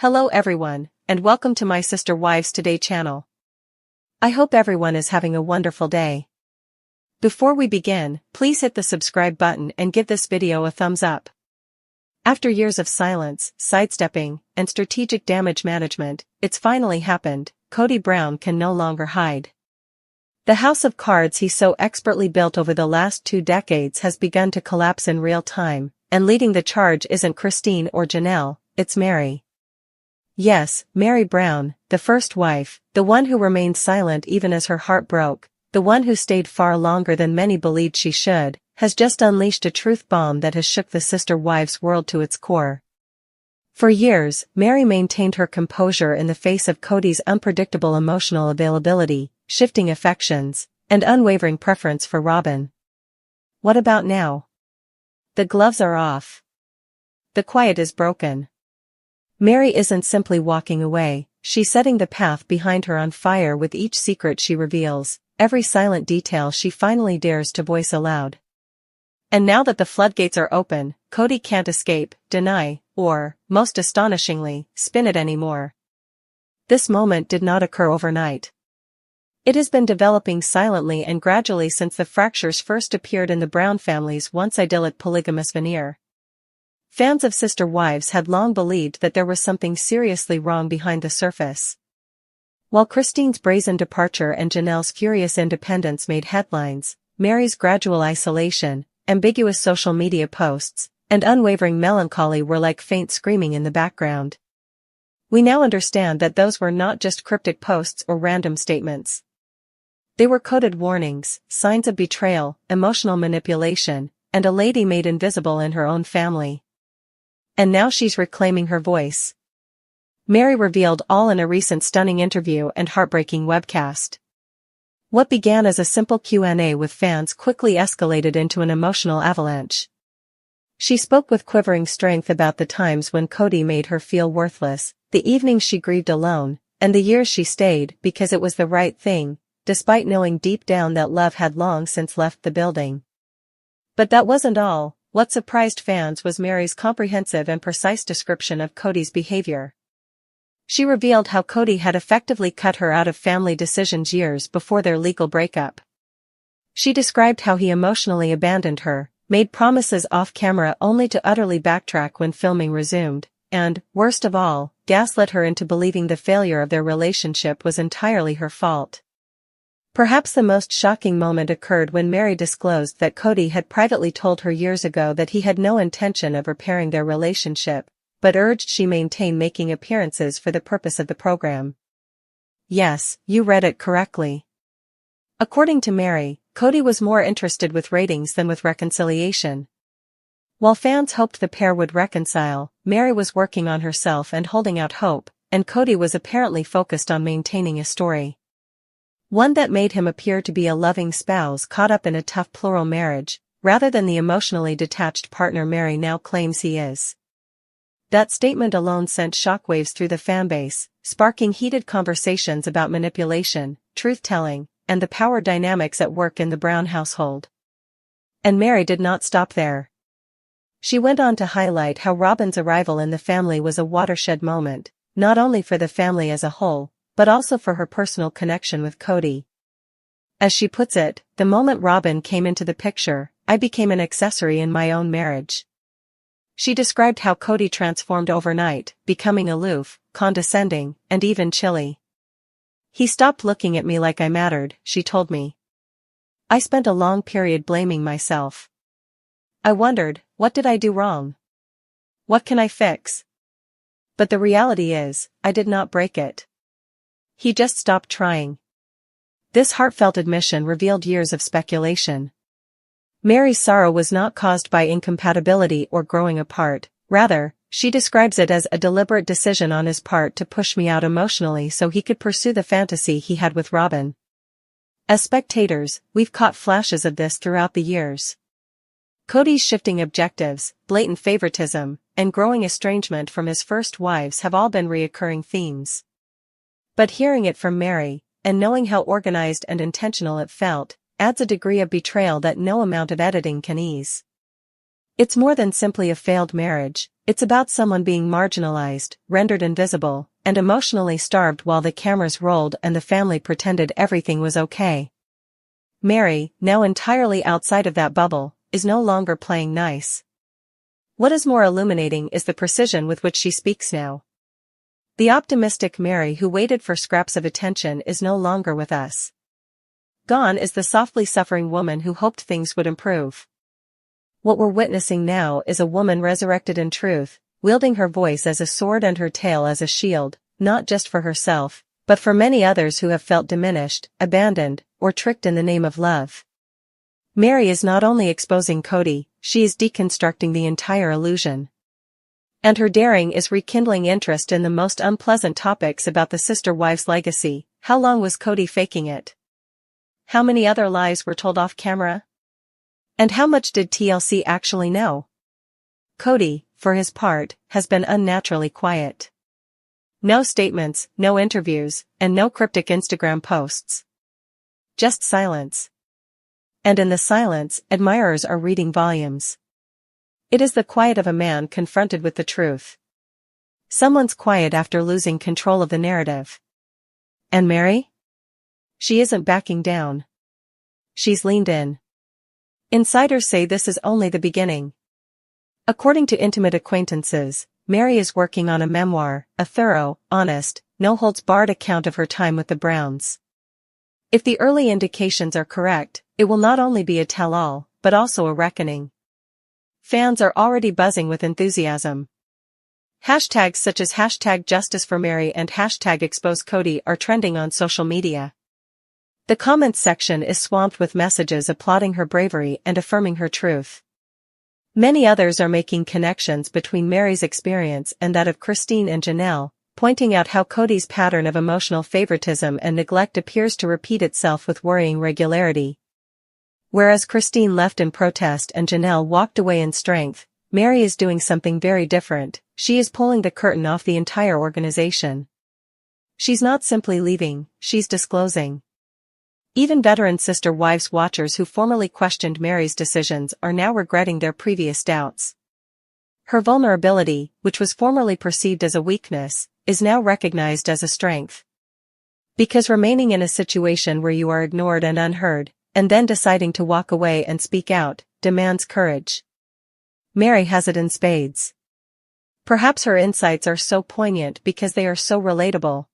Hello everyone, and welcome to my Sister Wives Today channel. I hope everyone is having a wonderful day. Before we begin, please hit the subscribe button and give this video a thumbs up. After years of silence, sidestepping, and strategic damage management, it's finally happened. Kody Brown can no longer hide. The house of cards he so expertly built over the last 2 decades has begun to collapse in real time, and leading the charge isn't Christine or Janelle, it's Meri. Yes, Meri Brown, the first wife, the one who remained silent even as her heart broke, the one who stayed far longer than many believed she should, has just unleashed a truth bomb that has shook the sister wives world to its core. For years, Meri maintained her composure in the face of Kody's unpredictable emotional availability, shifting affections, and unwavering preference for Robin. What about now? The gloves are off. The quiet is broken. Meri isn't simply walking away, she's setting the path behind her on fire with each secret she reveals, every silent detail she finally dares to voice aloud. And now that the floodgates are open, Kody can't escape, deny, or, most astonishingly, spin it anymore. This moment did not occur overnight. It has been developing silently and gradually since the fractures first appeared in the Brown family's once idyllic polygamous veneer. Fans of Sister Wives had long believed that there was something seriously wrong behind the surface. While Christine's brazen departure and Janelle's furious independence made headlines, Meri's gradual isolation, ambiguous social media posts, and unwavering melancholy were like faint screaming in the background. We now understand that those were not just cryptic posts or random statements. They were coded warnings, signs of betrayal, emotional manipulation, and a lady made invisible in her own family. And now she's reclaiming her voice. Meri revealed all in a recent stunning interview and heartbreaking webcast. What began as a simple Q&A with fans quickly escalated into an emotional avalanche. She spoke with quivering strength about the times when Kody made her feel worthless, the evenings she grieved alone, and the years she stayed because it was the right thing, despite knowing deep down that love had long since left the building. But that wasn't all. What surprised fans was Meri's comprehensive and precise description of Kody's behavior. She revealed how Kody had effectively cut her out of family decisions years before their legal breakup. She described how he emotionally abandoned her, made promises off-camera only to utterly backtrack when filming resumed, and, worst of all, gaslit her into believing the failure of their relationship was entirely her fault. Perhaps the most shocking moment occurred when Meri disclosed that Kody had privately told her years ago that he had no intention of repairing their relationship, but urged she maintain making appearances for the purpose of the program. Yes, you read it correctly. According to Meri, Kody was more interested with ratings than with reconciliation. While fans hoped the pair would reconcile, Meri was working on herself and holding out hope, and Kody was apparently focused on maintaining a story. One that made him appear to be a loving spouse caught up in a tough plural marriage, rather than the emotionally detached partner Meri now claims he is. That statement alone sent shockwaves through the fanbase, sparking heated conversations about manipulation, truth-telling, and the power dynamics at work in the Brown household. And Meri did not stop there. She went on to highlight how Robin's arrival in the family was a watershed moment, not only for the family as a whole, but also for her personal connection with Kody. As she puts it, the moment Robin came into the picture, I became an accessory in my own marriage. She described how Kody transformed overnight, becoming aloof, condescending, and even chilly. He stopped looking at me like I mattered, she told me. I spent a long period blaming myself. I wondered, what did I do wrong? What can I fix? But the reality is, I did not break it. He just stopped trying. This heartfelt admission revealed years of speculation. Meri's sorrow was not caused by incompatibility or growing apart, rather, she describes it as a deliberate decision on his part to push me out emotionally so he could pursue the fantasy he had with Robin. As spectators, we've caught flashes of this throughout the years. Kody's shifting objectives, blatant favoritism, and growing estrangement from his first wives have all been reoccurring themes. But hearing it from Meri, and knowing how organized and intentional it felt, adds a degree of betrayal that no amount of editing can ease. It's more than simply a failed marriage, it's about someone being marginalized, rendered invisible, and emotionally starved while the cameras rolled and the family pretended everything was okay. Meri, now entirely outside of that bubble, is no longer playing nice. What is more illuminating is the precision with which she speaks now. The optimistic Meri who waited for scraps of attention is no longer with us. Gone is the softly suffering woman who hoped things would improve. What we're witnessing now is a woman resurrected in truth, wielding her voice as a sword and her tail as a shield, not just for herself, but for many others who have felt diminished, abandoned, or tricked in the name of love. Meri is not only exposing Kody, she is deconstructing the entire illusion. And her daring is rekindling interest in the most unpleasant topics about the sister-wife's legacy. How long was Kody faking it? How many other lies were told off camera? And how much did TLC actually know? Kody, for his part, has been unnaturally quiet. No statements, no interviews, and no cryptic Instagram posts. Just silence. And in the silence, admirers are reading volumes. It is the quiet of a man confronted with the truth. Someone's quiet after losing control of the narrative. And Meri? She isn't backing down. She's leaned in. Insiders say this is only the beginning. According to intimate acquaintances, Meri is working on a memoir, a thorough, honest, no-holds-barred account of her time with the Browns. If the early indications are correct, it will not only be a tell-all, but also a reckoning. Fans are already buzzing with enthusiasm. Hashtags such as #JusticeForMeri and #ExposeKody are trending on social media. The comments section is swamped with messages applauding her bravery and affirming her truth. Many others are making connections between Meri's experience and that of Christine and Janelle, pointing out how Kody's pattern of emotional favoritism and neglect appears to repeat itself with worrying regularity. Whereas Christine left in protest and Janelle walked away in strength, Meri is doing something very different. She is pulling the curtain off the entire organization. She's not simply leaving, she's disclosing. Even veteran Sister Wives watchers who formerly questioned Meri's decisions are now regretting their previous doubts. Her vulnerability, which was formerly perceived as a weakness, is now recognized as a strength. Because remaining in a situation where you are ignored and unheard, and then deciding to walk away and speak out, demands courage. Meri has it in spades. Perhaps her insights are so poignant because they are so relatable.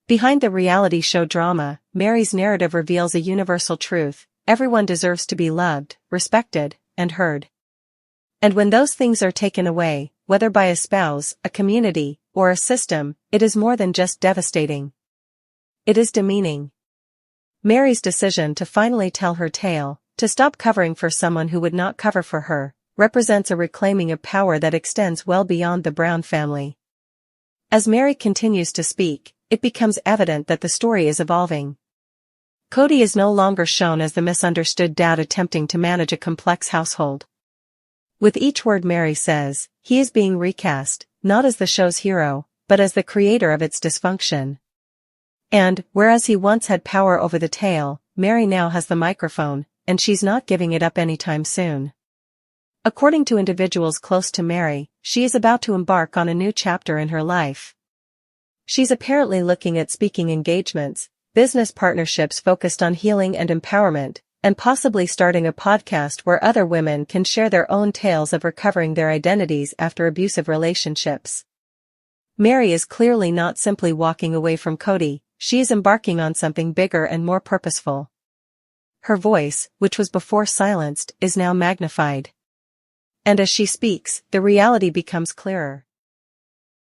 Behind the reality show drama, Meri's narrative reveals a universal truth: everyone deserves to be loved, respected, and heard. And when those things are taken away, whether by a spouse, a community, or a system, it is more than just devastating. It is demeaning. Meri's decision to finally tell her tale, to stop covering for someone who would not cover for her, represents a reclaiming of power that extends well beyond the Brown family. As Meri continues to speak, it becomes evident that the story is evolving. Kody is no longer shown as the misunderstood dad attempting to manage a complex household. With each word Meri says, he is being recast, not as the show's hero, but as the creator of its dysfunction. And, whereas he once had power over the tale, Meri now has the microphone, and she's not giving it up anytime soon. According to individuals close to Meri, she is about to embark on a new chapter in her life. She's apparently looking at speaking engagements, business partnerships focused on healing and empowerment, and possibly starting a podcast where other women can share their own tales of recovering their identities after abusive relationships. Meri is clearly not simply walking away from Kody, she is embarking on something bigger and more purposeful. Her voice, which was before silenced, is now magnified. And as she speaks, the reality becomes clearer.